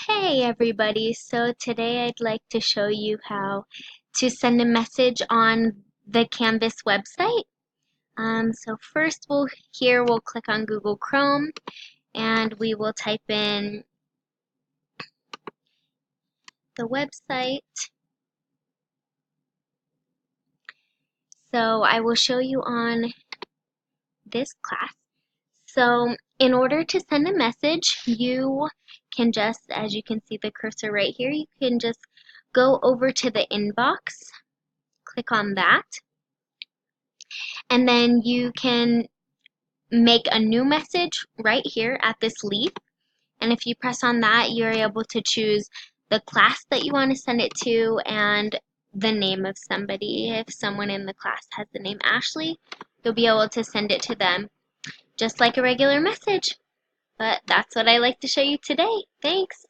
Hey everybody, so today I'd like to show you how to send a message on the Canvas website. So first we'll click on Google Chrome and we will type in the website. So I will show you on this class. So in order to send a message, you can just, as you can see the cursor right here, you can just go over to the inbox, click on that, and then you can make a new message right here at this leaf. And if you press on that, you're able to choose the class that you want to send it to and the name of somebody. If someone in the class has the name Ashley, you'll be able to send it to them just like a regular message. But that's what I like to show you today. Thanks.